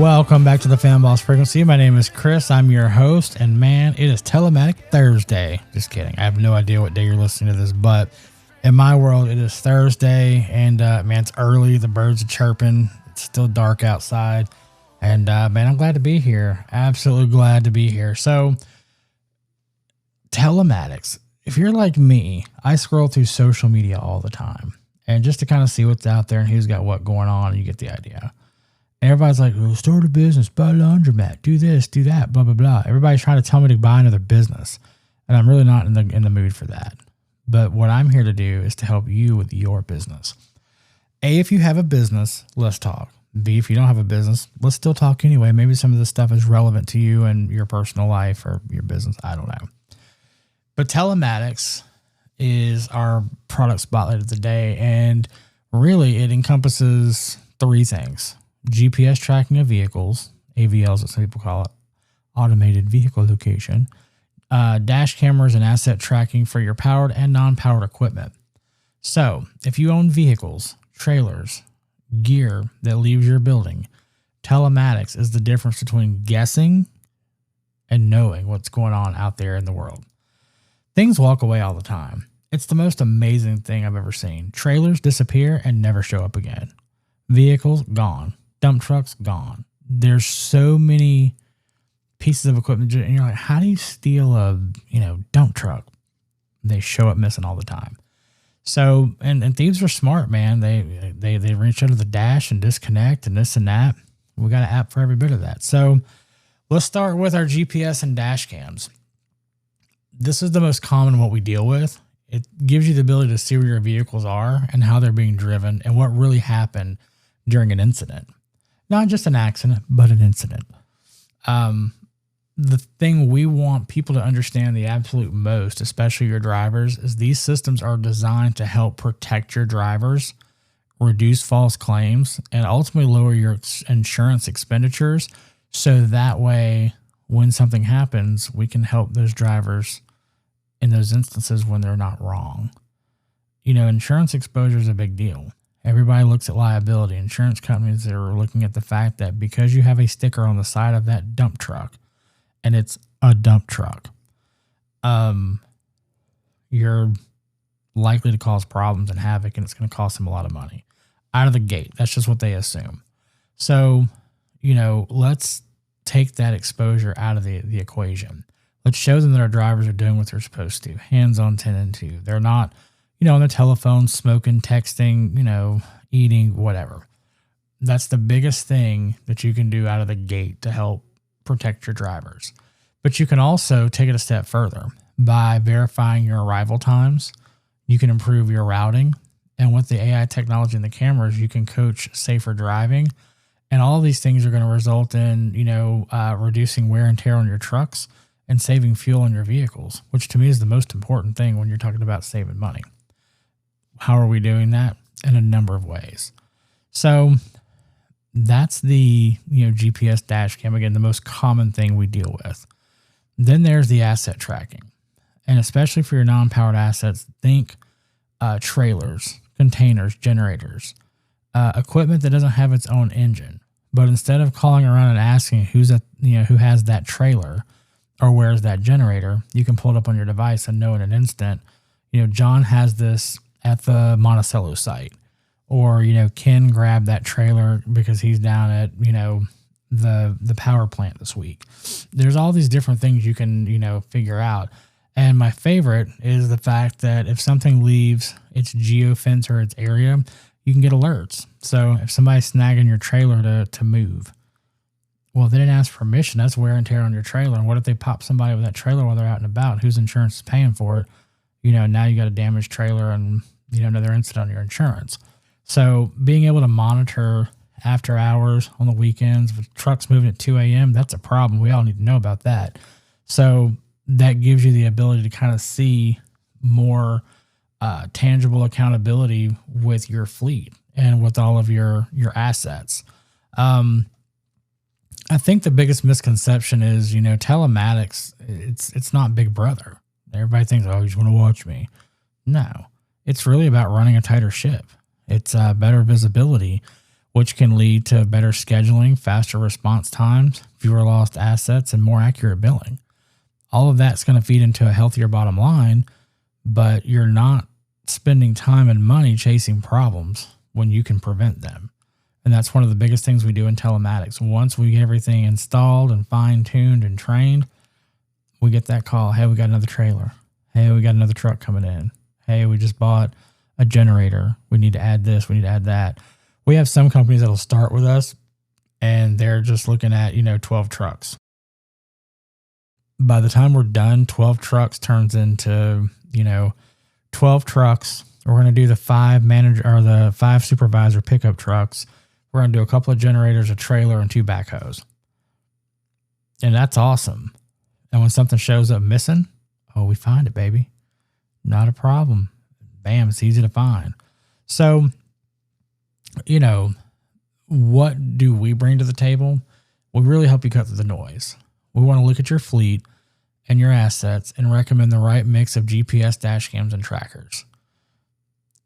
Welcome back to the Fan Boss Frequency. My name is Chris. I'm your host, and man, it is Telematic Thursday. Just kidding. I have no idea what day you're listening to this, but in my world, it is Thursday, and man, it's early. The birds are chirping. It's still dark outside, and man, I'm glad to be here. Absolutely glad to be here. So, Telematics. If you're like me, I scroll through social media all the time, and just to kind of see what's out there and who's got what going on, you get the idea. Everybody's like, well, start a business, buy a laundromat, do this, do that, blah, blah, blah. Everybody's trying to tell me to buy another business, and I'm really not in the mood for that. But what I'm here to do is to help you with your business. A, if you have a business, let's talk. B, if you don't have a business, let's still talk anyway. Maybe some of this stuff is relevant to you and your personal life or your business. I don't know. But Telematics is our product spotlight of the day, and really it encompasses three things. GPS tracking of vehicles, AVLs, as some people call it, automated vehicle location, dash cameras and asset tracking for your powered and non-powered equipment. So if you own vehicles, trailers, gear that leaves your building, Telematics is the difference between guessing and knowing what's going on out there in the world. Things walk away all the time. It's the most amazing thing I've ever seen. Trailers disappear and never show up again. Vehicles gone. Dump trucks gone. There's so many pieces of equipment, and you're like, how do you steal a dump truck? They show up missing all the time. So and thieves are smart, man. They reach under the dash and disconnect and this and that. We got an app for every bit of that. So let's start with our GPS and dash cams. This is the most common what we deal with. It gives you the ability to see where your vehicles are and how they're being driven and what really happened during an incident. Not just an accident, but an incident. The thing we want people to understand the absolute most, especially your drivers, is these systems are designed to help protect your drivers, reduce false claims, and ultimately lower your insurance expenditures. So that way, when something happens, we can help those drivers in those instances when they're not wrong. Insurance exposure is a big deal. Everybody looks at liability. Insurance companies are looking at the fact that because you have a sticker on the side of that dump truck and it's a dump truck, you're likely to cause problems and havoc, and it's going to cost them a lot of money out of the gate. That's just what they assume. So, let's take that exposure out of the equation. Let's show them that our drivers are doing what they're supposed to. Hands on 10 and 2. They're not on their telephone, smoking, texting, eating, whatever. That's the biggest thing that you can do out of the gate to help protect your drivers. But you can also take it a step further by verifying your arrival times. You can improve your routing. And with the AI technology and the cameras, you can coach safer driving. And all of these things are going to result in, reducing wear and tear on your trucks and saving fuel in your vehicles, which to me is the most important thing when you're talking about saving money. How are we doing that? In a number of ways. So that's the GPS dash cam, again, the most common thing we deal with. Then there's the asset tracking. And especially for your non-powered assets, think trailers, containers, generators, equipment that doesn't have its own engine. But instead of calling around and asking who has that trailer or where's that generator, you can pull it up on your device and know in an instant, John has this at the Monticello site, or, Ken grabbed that trailer because he's down at, the power plant this week. There's all these different things you can, figure out. And my favorite is the fact that if something leaves its geofence or its area, you can get alerts. So if somebody's snagging your trailer to move, well, they didn't ask permission. That's wear and tear on your trailer. And what if they pop somebody with that trailer while they're out and about? Whose insurance is paying for it? Now you got a damaged trailer and, another incident on your insurance. So being able to monitor after hours on the weekends, if a truck's moving at 2 a.m., that's a problem. We all need to know about that. So that gives you the ability to kind of see more tangible accountability with your fleet and with all of your assets. I think the biggest misconception is, telematics, it's not Big Brother. Everybody thinks, oh, you just want to watch me. No, it's really about running a tighter ship. It's better visibility. which can lead to better scheduling, faster response times, fewer lost assets, and more accurate billing. All of that's going to feed into a healthier bottom line, but you're not spending time and money chasing problems when you can prevent them. And that's one of the biggest things we do in telematics. Once we get everything installed and fine-tuned and trained, we get that call. Hey, we got another trailer. Hey, we got another truck coming in. Hey, we just bought a generator. We need to add this. We need to add that. We have some companies that'll start with us and they're just looking at, 12 trucks. By the time we're done, 12 trucks turns into, 12 trucks. We're going to do the 5 supervisor pickup trucks. We're going to do a couple of generators, a trailer, and 2 backhoes. And that's awesome. And when something shows up missing, we find it, baby. Not a problem. Bam, it's easy to find. So, what do we bring to the table? We really help you cut through the noise. We want to look at your fleet and your assets and recommend the right mix of GPS, dash cams, and trackers.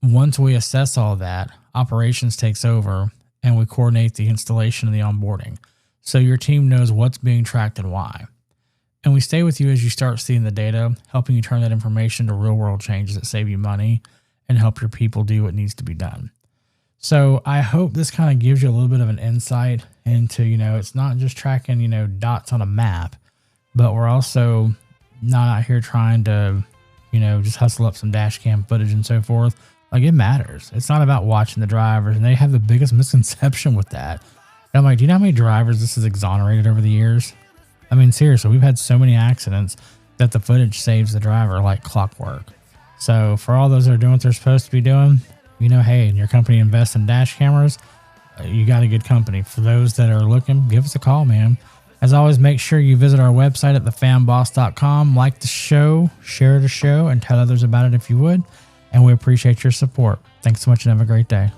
Once we assess all that, operations takes over and we coordinate the installation and the onboarding. So your team knows what's being tracked and why. And we stay with you as you start seeing the data, helping you turn that information to real world changes that save you money and help your people do what needs to be done. So I hope this kind of gives you a little bit of an insight into, it's not just tracking, dots on a map, but we're also not out here trying to, just hustle up some dash cam footage and so forth. Like, it matters. It's not about watching the drivers, and they have the biggest misconception with that. And I'm like, do you know how many drivers this has exonerated over the years? I mean, seriously, we've had so many accidents that the footage saves the driver like clockwork. So for all those that are doing what they're supposed to be doing, hey, and your company invests in dash cameras, you got a good company. For those that are looking, give us a call, man. As always, make sure you visit our website at thefamboss.com, like the show, share the show, and tell others about it if you would. And we appreciate your support. Thanks so much and have a great day.